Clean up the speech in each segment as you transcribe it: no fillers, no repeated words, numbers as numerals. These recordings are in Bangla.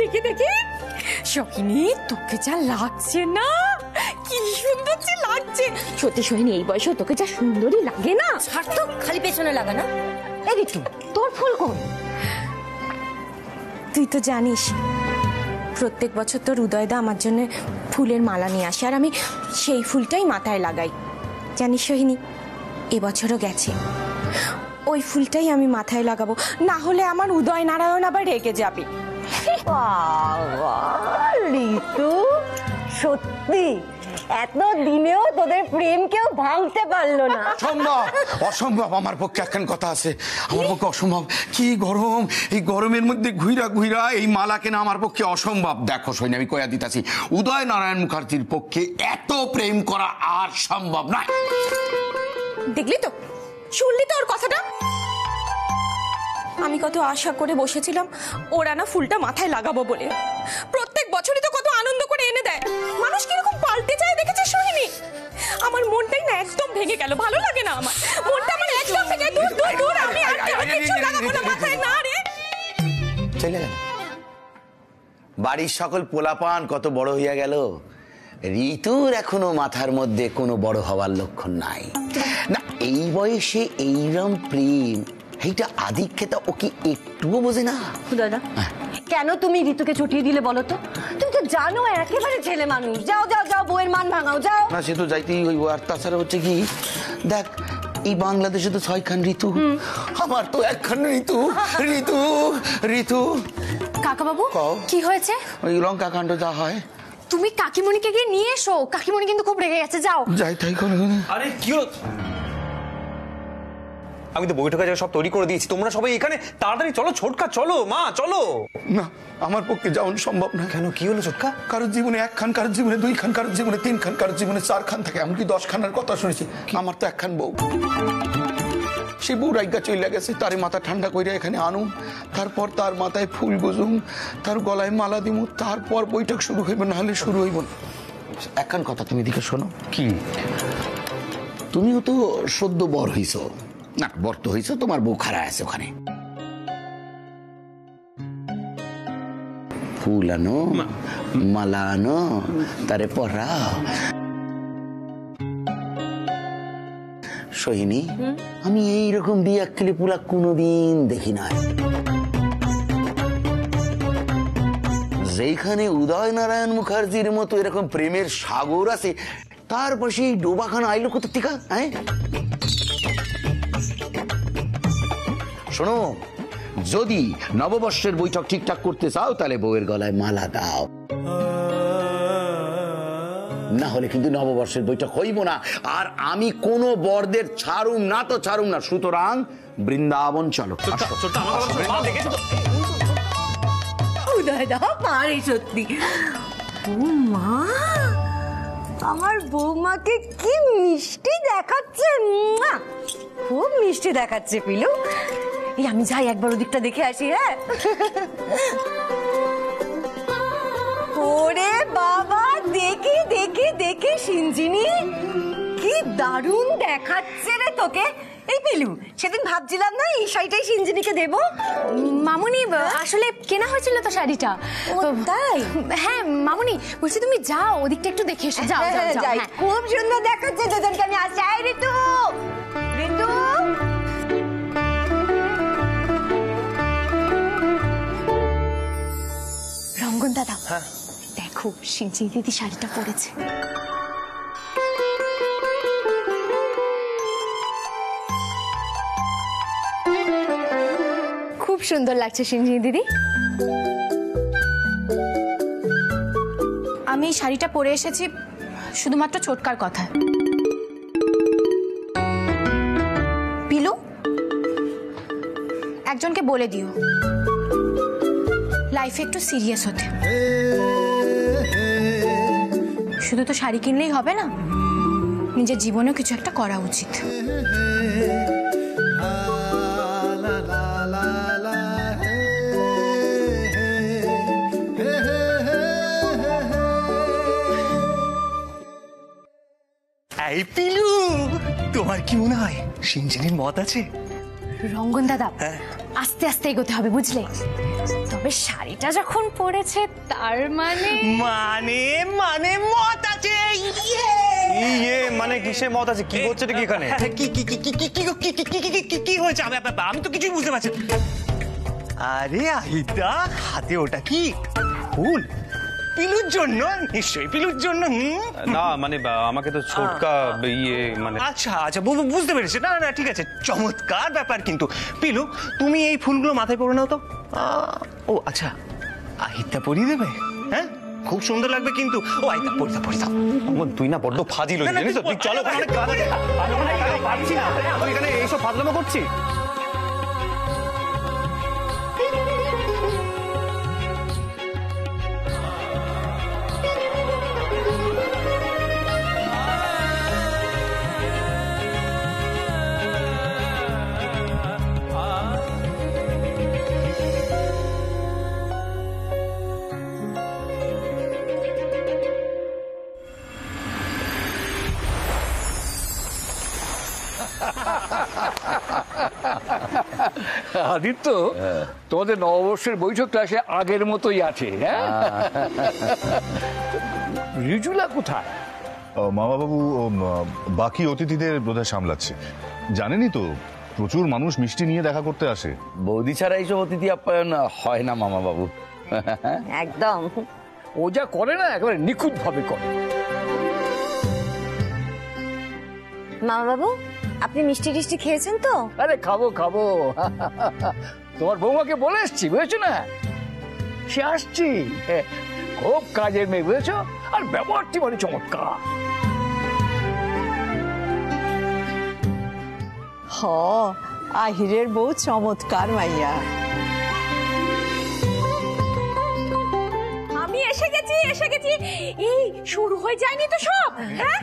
দেখি দেখি সোহিনী, তোকে যা লাগছে না, কি সুন্দর যে লাগছে সত্যি সোহিনী। এই বয়সে তোকে যা সুন্দরই লাগে না। ছাড় তো, খালি পেছনে লাগা না। এই ঋতু, তোর ফুল কোন? তুই তো জানিস প্রত্যেক বছর তোর উদয়দা আমার জন্য ফুলের মালা নিয়ে আসে, আর আমি সেই ফুলটাই মাথায় লাগাই। জানিস সোহিনী, এবছরও গেছে, ওই ফুলটাই আমি মাথায় লাগাবো, না হলে আমার উদয় নারায়ণ আবার রেগে যাবে। ঋতু, সত্যি এত দিনেও তোদের প্রেম কেউ ভাঙতে পারলো না। অসম্ভব, অসম্ভব। আমার পক্ষে একখান কথা আছে, আমার পক্ষে অসম্ভব। কি গরম, এই গরমের মধ্যে ঘুইরা ঘুইরা এই মালা কেনা আমার পক্ষে অসম্ভব। দেখো সৈন্য, আমি কয়া দিতাছি, উদয় নারায়ণ মুখার্জির পক্ষে এত প্রেম করা আর সম্ভব না। দেখলি তো, শুনলি তো ওর কথাটা? আমি কত আশা করে বসেছিলাম ওরা না ফুলটা মাথায় লাগাবো বলে। প্রত্যেক বছরই তো কত আনন্দ করে এনে দেয়। মানুষ কিরকম পাল্টে যায় দেখেছিস সোহিনী? আমার মনটাই না একদম ভেঙে গেল, ভালো লাগে না আমার মনটা, আমার একদম ভেঙে। দূর দূর দূর, আমি আর কিছু লাগাবো না মাথায়। না রে, চলে গেল। বাড়ির সকল পোলাপান কত বড় হইয়া গেল, ঋতুর এখনো মাথার মধ্যে কোনো বড় হওয়ার লক্ষণ নাই। না, এই বয়সে এইরকম প্রেম, এইটা আধিক্যতা ও কি একটুও বোঝে না? দাদা, কেন তুমি ঋতুকে ছুটিয়ে দিলে বলো তো? তুমি তো জানো একেবারে ছেলে মানুষ। যাও যাও যাও, বউয়ের মান ভাঙাও, যাও না। সে তো যাইতেই হইব। আর তাছাড়া হচ্ছে কি, দেখ এই বাংলাদেশে তো 6খান ঋতু, আমার তো 1খান ঋতু। ঋতু ঋতু কাকা বাবু, কি হয়েছে? ওই লঙ্কা কাণ্ড যা হয়। তুমি কাকিমণিকে গিয়ে নিয়ে এসো, কাকিমণি কিন্তু খুব রেগে গেছে। যাও। যাই তাই করে। আরে কি হলো? আমি তো বৈঠকের জায়গা সব তৈরি করে দিয়েছি, তোমরা সবাই এখানে। তাড়াতাড়ি চলো ছোটকা, চলো মা, চলো। না, আমার পক্ষে যাওয়া সম্ভব না। কেন, কি হলো ছোটকা? কারোর জীবনে 1খান, কারোর জীবনে 2খান, কারোর জীবনে 3খান, কারোর জীবনে 4খান থাকে, এমনকি 10খানের কথা শুনেছি। আমার তো 1খান বউ। সেই বউ রাইগা চলে গেছে, তার মাথা ঠান্ডা কইরা এখানে আনুম, তারপর তার মাথায় ফুল গুজুম, তার গলায় মালা দিমু, তারপর বৈঠক শুরু হইব, না হলে শুরু হইব না। 1খান কথা তুমি দিকে শোনো। কি? তুমিও তো সদ্য বর হইছ, না বর তো হইছ, তোমার বউ খাড়া আছে ওখানে। ফুল আনো, মালা আনো, তারে পরাও। সোহিনী, আমি এইরকম বিয়ে খেলে পুরা কোনোদিন দেখি নাই। যেখানে উদয় নারায়ণ মুখার্জির মতো এরকম প্রেমের সাগর আছে, তারপর সেই ডোবাখানা আইলো কোথা থেকে? হ্যাঁ শোনো, যদি নববর্ষের বৈঠক ঠিকঠাক করতে চাও তাহলে বউয়ের গলায় মালা দাও, না হলে কিন্তু নববর্ষের বৈঠক হইব না। আর আমি কোন বরদের ছাড়ুম না তো ছাড়ুম না। সুতরাং বৃন্দাবন চলো। উদয়দা পারে সত্যি। মা, আমার বৌমাকে কি মিষ্টি দেখাচ্ছে, খুব মিষ্টি দেখাচ্ছে পিলু। এই আমি যাই একবার ওদিকটা দেখে আসি। হ্যাঁ, ওরে বাবা, দেখি দেখি দেখি সিঞ্জিনি, কি দারুণ দেখাচ্ছে রে তোকে। এই পিলু, সেদিন ভাবছিলাম না এই শাড়িটাই সিঞ্জিনিকে দেব। মামুনি, আসলে কেনা হয়েছিল তো শাড়িটা। তাই? হ্যাঁ মামুনি, বলছি তুমি যাও ওদিকটা একটু দেখে এসো। যাও যাও। খুব সুন্দর দেখাচ্ছে দুজনকে। আমি আসছি। ঋতু, ঋতু, রঙ্গন দাদা, দেখো সিঞ্জিনি দিদি শাড়িটা পরেছে। খুব সুন্দর লাগছে সিঞ্জিনি দিদি। আমি এই শাড়িটা পরে এসেছি শুধুমাত্র ছোটকার কথা। পিলু, একজনকে বলে দিও লাইফে একটু সিরিয়াস হতে। শুধু তো শাড়ি কিনলেই হবে না, নিজের জীবনেও কিছু একটা করা উচিত। এই পিলু, তোমার কি মনে হয় সিঞ্জিনির মত আছে? রঙ্গন দাদা, আস্তে আস্তে এগোতে হবে বুঝলে তো। তবে শাড়িটা যখন পরেছে তার মানে মানে মানে মত আছে। মানে কিসে মত আছে? কি হচ্ছে কি এখানে? কি হয়েছে? আমি তো কিছুই বুঝতে পারছি। আরে আহিতা, হাতে ওটা কি ফুল? পিলুর জন্য? নিশ্চয়ই পিলুর জন্য। না মানে আমাকে তো ছোটকা মানে আচ্ছা আচ্ছা, বুঝতে পেরেছি। না না ঠিক আছে, চমৎকার ব্যাপার। কিন্তু পিলু, তুমি এই ফুলগুলো মাথায় পরে নাও তো। ও আচ্ছা, আহিতা পরিয়ে দেবে? হ্যাঁ, খুব সুন্দর লাগবে কিন্তু। ও আহিতা পরে দাও, পরে দাও। তুই না বড্ড ফাজিল হয়ে জানিস তো? তুই চলো, অনেক কাজ আছে। আমি অনেক কাজ পাচ্ছি না। তুই এখানে এইসব ফাজলামো করছিস? আদিত্য, তোমাদের নববর্ষের বৈঠকটা সে আগের মতোই আছে। হ্যাঁ, রিজুলা কোথায়? মামাবাবু বাকি অতিথিদের বোধহয় সামলাচ্ছে। জানেনই তো, প্রচুর মানুষ মিষ্টি নিয়ে দেখা করতে আসে। বৌদি ছাড়া এইসব অতিথি আপ্যায়ন হয় না মামা বাবু। একদম ও যা করে না একেবারে নিখুঁত ভাবে করে। মামা বাবু, আপনি মিষ্টি টিষ্টি খেয়েছেন তো? আরে খাবো খাবো, তোমার বৌমাকে বলে এসছি, বুঝেছো না? সে আসছি, খুব কাজের মেয়ে, বুঝেছো? আর ব্যবহারটি মানে চমৎকার। আহিরের বউ চমৎকার মাইয়া। আমি এসে গেছি, এসে গেছি। এই শুরু হয়ে যায়নি তো সব? হ্যাঁ,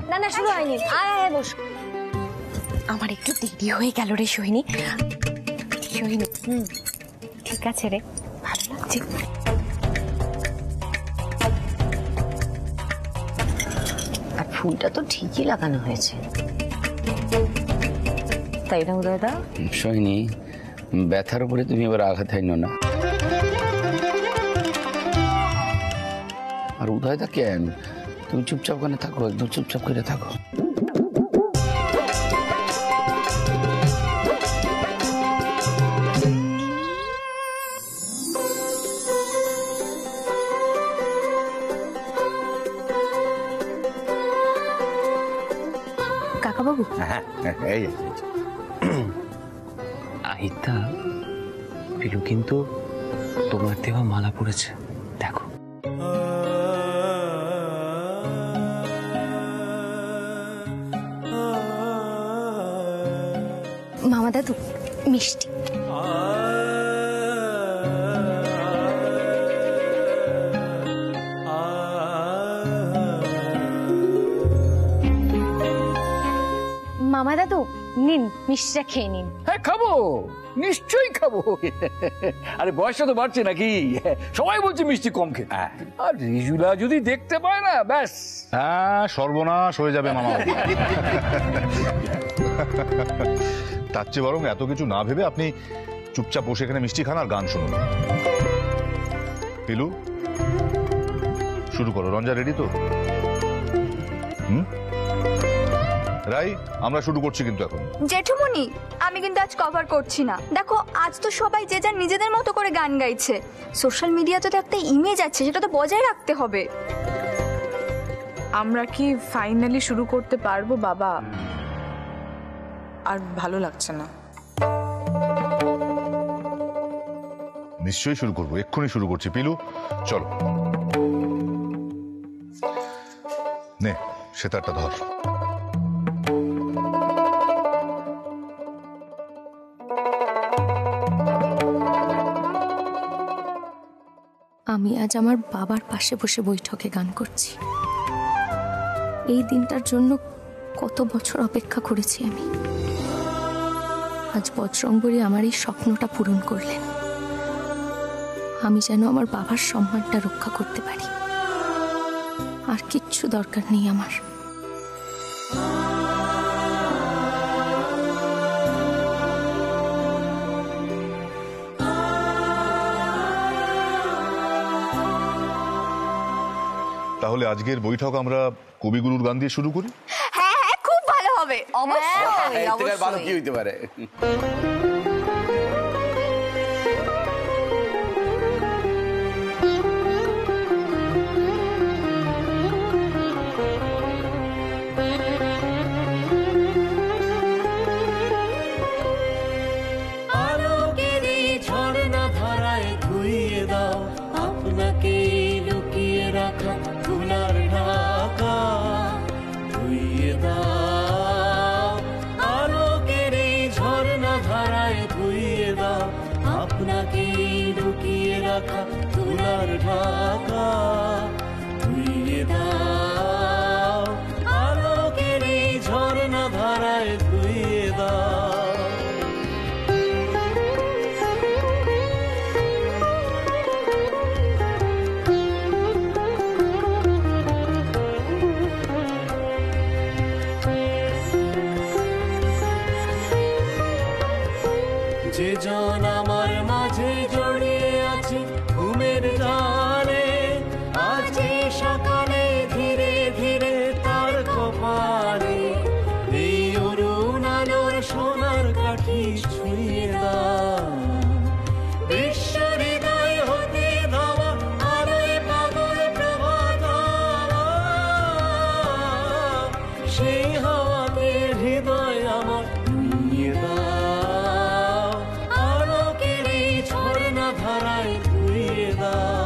না না, শুরু হয়নি। আয় আয় বস। আমার একটু দেরি হয়ে গেল রে সোহিনী। সোহিনী, ঠিক আছে রে, ভালো লাগছে। আর ফুলটা তো ঠিকই লাগানো হয়েছে, তাই না উদয়দা? সোহিনী, ব্যথার উপরে তুমি এবার আঘাত হাইনো না। আর উদয়দা কেন? তুমি চুপচাপ ওখানে থাকো, একদম চুপচাপ করে থাকো। কাকা বাবু, এই আহিতা, পিলু কিন্তু তোমার দেওয়া মালা পড়েছে, দেখো। মামা দাদু মিষ্টি। মামা দাদু নিন, মিষ্টিটা খেয়ে নিন। হ্যাঁ খাবো, নিশ্চয়ই খাবো। আরে বয়সটা তো বাড়ছে নাকি, সবাই বলছে মিষ্টি কম খেতে। আর রিজুলা যদি দেখতে পায় না, ব্যাস। হ্যাঁ, সর্বনাশ হয়ে যাবে মামা। তার চেয়ে বরং এত কিছু না ভেবে আপনি চুপচাপ বসে এখানে মিষ্টি খান আর গান শুনুন। পিলু, শুরু করো। রঞ্জা রেডি তো? রাই, আমরা শুরু করছি কিন্তু এখন। জেঠুমনি, আমি কিন্তু আজ কভার করছি না। দেখো, আজ তো সবাই যে যার নিজেদের মতো করে গান গাইছে। সোশ্যাল মিডিয়াতে তো একটা ইমেজ আছে, সেটা তো বজায় রাখতে হবে। আমরা কি ফাইনালি শুরু করতে পারবো বাবা? আর ভালো লাগছে না। নিশ্চয়ই শুরু করবো, এক্ষুনি শুরু করছি। পিলু চলো, নে সেতারটা ধর। আমি আজ আমার বাবার পাশে বসে বৈঠকে গান করছি। এই দিনটার জন্য কত বছর অপেক্ষা করেছি আমি। আজ বজরংবলী আমার এই স্বপ্নটা পূরণ করলেন। আমি যেন আমার বাবার সম্মানটা রক্ষা করতে পারি। আর কিচ্ছু দরকার নেই আমার। তাহলে আজকের বৈঠক আমরা কবিগুরুর গান দিয়ে শুরু করি। হ্যাঁ হ্যাঁ, খুব ভালো হবে। অবশ্যই এর থেকে আর ভালো অবশ্যই। কি হইতে পারে? আলোকের এই ঝর্ণা ধারায় ধুইয়ে দাও আপনাকে লুকিয়ে রাখা তুলার ঢাকা, ধুইয়ে দাও। আলোকের এই ঝর্ণা ধারায় ধুইয়ে দাও আপনাকে লুকিয়ে রাখা তুলার ঢাকা, ধুইয়ে দাও। আলোকের এই ঝর্ণা ধারায় ধুইয়ে দাও। যে জন আমার মাঝে জড়িয়ে আছে ঘুমের জালে, আজ সকালে ধীরে ধীরে তার কপালে এই অরুণ আলোর সোনার কাঠি ছুঁয়ে দাও। বিশ্ব হৃদয় হতে ধাওয়া আলোয় পাগল প্রভাত, সেই হাওয়াতে হৃদয় আমার নিয়ে দাও। আলোকের এই ঝর্ণা ধারায় ধুইয়ে দাও।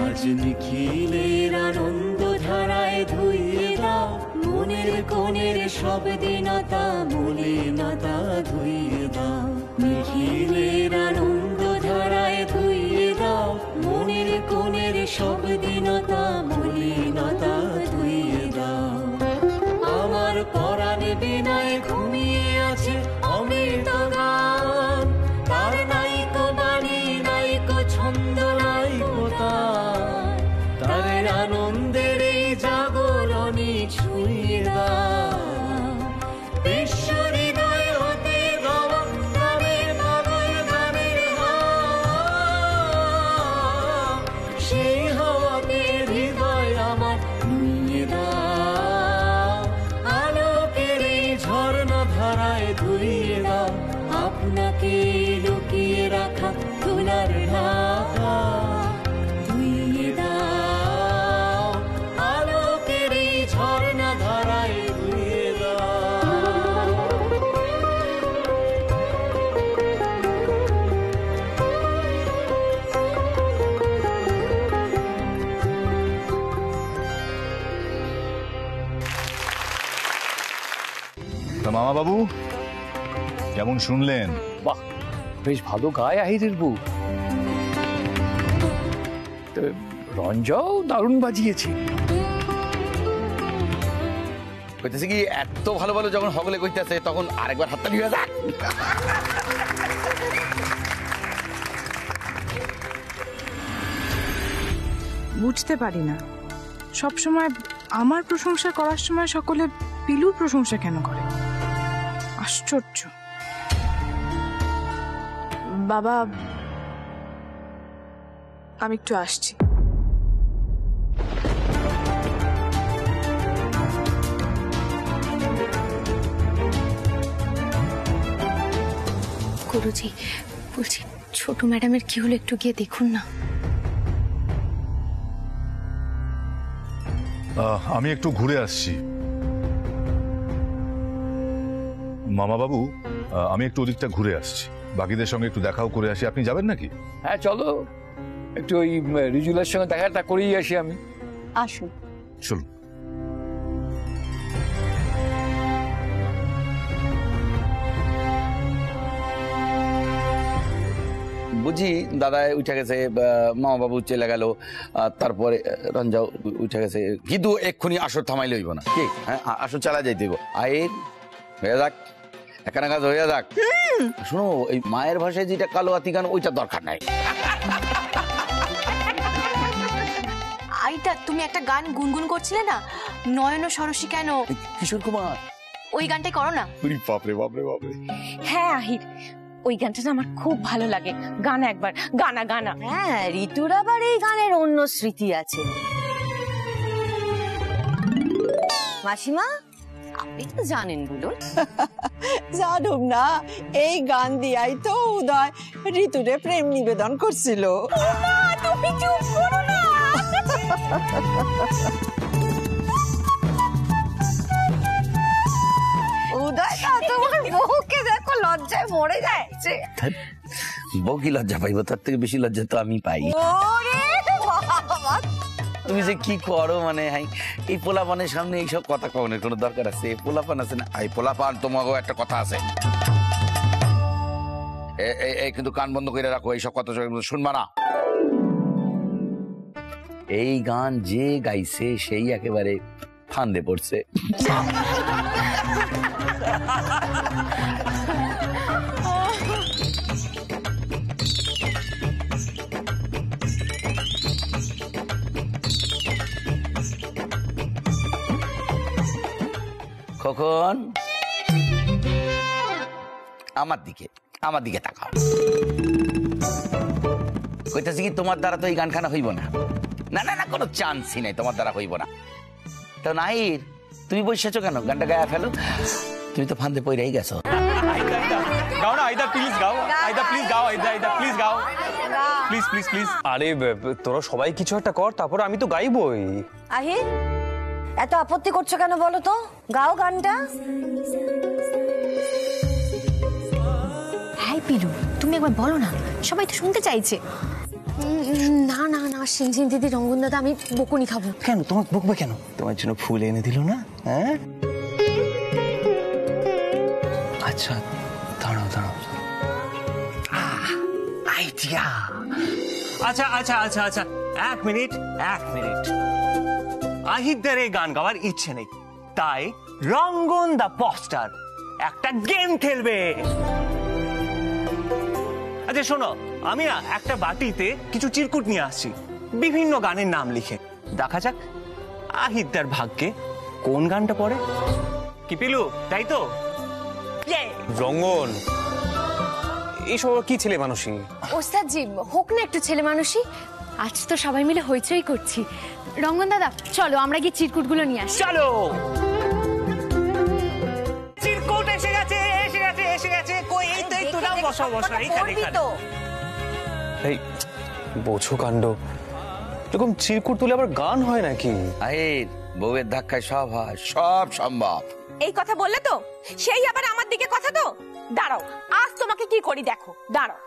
আজ নিখিলের আনন্দ ধারায় ধুইয়ে দাও মনের কোণের সব দিনতা মলিনতা ধুইয়ে দাও। নিখিলের আনন্দ ধারায় ধুইয়ে দাও মনের কোণের সব দিনতা মলিনতা ধুইয়ে দাও। আমার পরাণ বিনায় ঘুমিয়ে আছে অমৃত গান, তার নাইকো বাণী নাইকো ছন্দ নাইকো তার, তার আনন্দের এই জাগরণী ছুঁয়ে দাও। বিশ্ব হৃদয় হতে গাওয়া গানের পাগল গানের হাওয়া, সেই হাওয়াতে হৃদয় আমার নুয়ে দাও। আলোকের এই ঝর্ণা ধারায় ধুইয়ে দাও আপনাকে লুকিয়ে রাখা তুলার ঢাকা, ধুইয়ে দাও। আলোকের এই ঝর্ণা ধারায় ধুইয়ে দাও। তা মামা বাবু কেমন শুনলেন? বাহ, বেশ ভালো গায় আহিরের বউ। তো রঞ্জাও দারুণ বাজিয়েছে। কইতেছে কি এত ভালো ভালো যখন হগলে কইতেছে তখন আরেকবার হাততালি হয়ে যাক। বুঝতে পারি না সব সময় আমার প্রশংসা করার সময় সকলে পিলুর প্রশংসা কেন করে। আশ্চর্য। বাবা, আমি একটু আসছি। গুরুজি, বলছি ছোট ম্যাডামের কি হলো একটু গিয়ে দেখুন না। আমি একটু ঘুরে আসছি। মামা বাবু, আমি একটু ওদিকটা ঘুরে আসছি, বাকিদের সঙ্গে একটু দেখাও করে আসি। আপনি যাবেন নাকি? হ্যাঁ চলো, একটু ওই রিজুলার সঙ্গে দেখাটা করেই আসি আমি। আসুন। চলুন। বুঝি দাদা উঠে গেছে, মামা বাবু চলে গেল, তারপরে রঞ্জাও উঠে গেছে, কিন্তু এক্ষুনি আসর থামাইলে হইব না। কি হ্যাঁ, আসর চালা যাইতে হইব। আয়ের হয়ে যাক, এখানে কাজ হয়ে যাক। শোনো, এই মায়ের ভাষায় যেটা কালো আতি গান ওইটা দরকার নাই। আইটা তুমি একটা গান গুনগুন করছিলে না, নয়ন সরসী কেন? কিশোর কুমার, ওই গানটাই করো না। বাপরে বাপরে বাপরে। হ্যাঁ আহির, ওই গানটা না আমার খুব ভালো লাগে। গানা একবার, গানা গানা। হ্যাঁ, ঋতুর আবার এই গানের অন্য স্মৃতি আছে। মাসিমা, আপনি তো জানেন, বলুন। জানুম না, এই গান দিয়াই তো উদয় ঋতুরে প্রেম নিবেদন করছিল। তুমি চুপ করো না। উদয়, তোমার বউকে দেখো লজ্জায় মরে যাচ্ছে। বউ কি লজ্জা পাইবো? তার থেকে বেশি লজ্জা তো আমি পাই। ওরে বাবা, তুমি যে কি করো, মানে এই পোলাপানের সামনে এইসব কথা কওনের কোনো দরকার আছে? পোলাপান আছে না, এই পোলাপান, তোমাকেও একটা কথা আছে, এই কিন্তু কান বন্ধ করে রাখো, এইসব কথা শুনবা না। এই গান যে গাইছে সেই একেবারে ফান্দে পড়ছে। কখন আমার দিকে তাকাও। কইতাছি কি, তোমার দ্বারা তো এই গান খানা হইব না। না না না, কোনো চান্সই নাই, তোমার দ্বারা হইব না। তো নাহির, তুমি বসেছো কেন? গানটা গায়ে ফেলো, তুমি তো ফান্দে পইরাই গেছো। গাও না আইদা, প্লিজ গাও। আইদা প্লিজ গাও, আইদা প্লিজ গাও, প্লিজ প্লিজ প্লিজ। আরে তোরা সবাই কিছু একটা কর, তারপর আমি তো গাইবই। আহির, এত আপত্তি করছো কেন বলো তো? গাও গানটা। হ্যাঁ পিলু, তুমি একবার বলো না, সবাই তো শুনতে চাইছে। না না না, সিনজিন দিদি, রঙ্গন দাদা, আমি বকুনি খাবো। কেন তোমার বকবে কেন? তোমার জন্য ফুল এনে দিল না? হ্যাঁ, আচ্ছা দাঁড়াও দাঁড়াও। আইডিয়া। আচ্ছা আচ্ছা আচ্ছা আচ্ছা, এক মিনিট। আহিরদের এই গান গাওয়ার ইচ্ছে নেই, তাই রঙ্গন দা পোস্টার একটা গেম খেলবে। আচ্ছা শোনো, আমি না একটা বাটিতে কিছু চিরকুট নিয়ে আসছি, বিভিন্ন গানের নাম লিখে। দেখা যাক আহিরদার ভাগ্যে কোন গানটা পড়ে। কি পিলু, তাই তো? রঙ্গন, এইসব কি ছেলে মানুষই? ওস্তাদ জি, হোক না একটু ছেলে মানুষই। আজ তো সবাই মিলে হইচই করছি। রঙ্গন দাদা, চলো আমরা গিয়ে চিরকুটগুলো নিয়ে আসি। চলো। চিরকুট এসে গেছে, এসে গেছে, এসে গেছে। কই, এই তো, এই তো, নাও, বসো বসো, এইখানে। এই বোঝো কাণ্ড, এরকম চিরকুট তুলে আবার গান হয় নাকি? আহির, বউয়ের ধাক্কায় সব হয়, সব সম্ভব। এই কথা বললে তো, সেই আবার আমার দিকে কথা তো। দাঁড়াও, আজ তোমাকে কি করি দেখো, দাঁড়াও।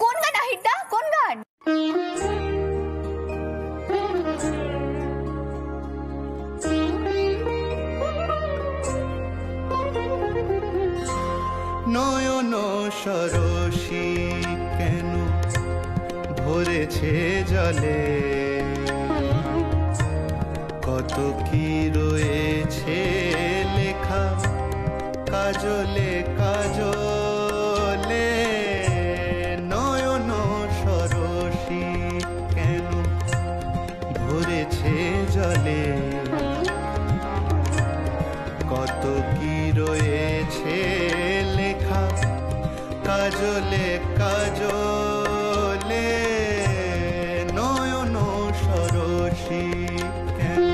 কোন গান আহিরদা, কোন গান? নয়ন সরসী কেন ভরেছে জলে, কত কি রয়েছে লেখা কাজলে কাজলে। নয়ন সরসী কেন ভরেছে জলে, কত কি রয়েছে লেখা কাজলে কাজলে। নয়ন সরসী কেন।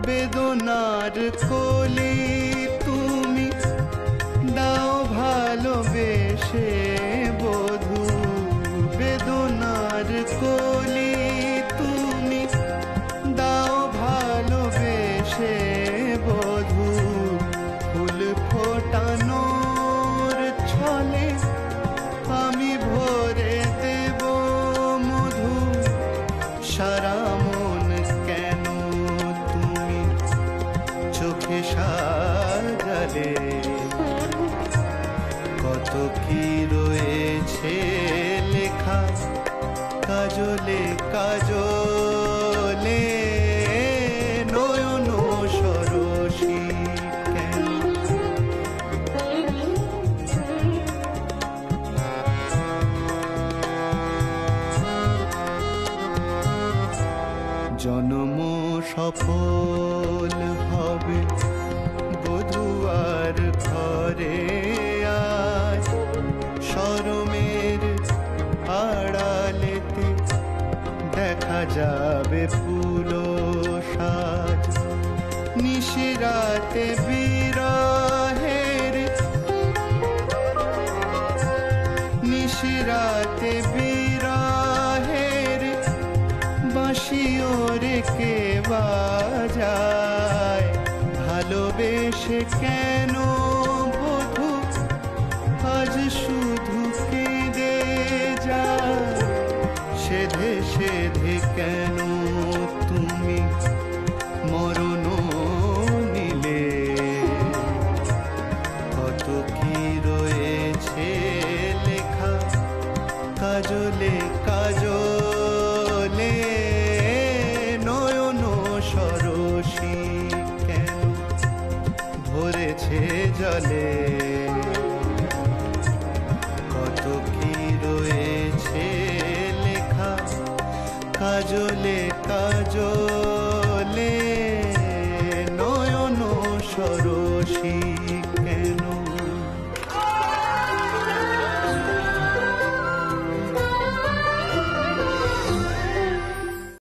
বেদনার কলি তুমি দাও ভালোবেসে বধূ, বেদনার কলি তুমি দাও ভালোবেসে বধূ। ফুল ফোটানোর ছলে আমি ভরে দেব মধু, সারা মন কেন তুমি চোখে সা সফল হবে বধুয়ার ঘরে আজ শরমের আড়ালেতে দেখা যাবে ফুল সাজ নিশিরাতে বিরহের নিশিরাতে বিরহের বাঁশি ওরে কে বাজায় ভালোবেসে কেন বধূ আজ শুধু কেঁদে যায় সেধে সেধে কেন তুমি মরণ নিলে কত কি রয়েছে লেখা কাজলে কাজলে নয়ন সরসী কেন ভরেছে জলে কত কি রয়েছে লেখা কাজলে কাজলে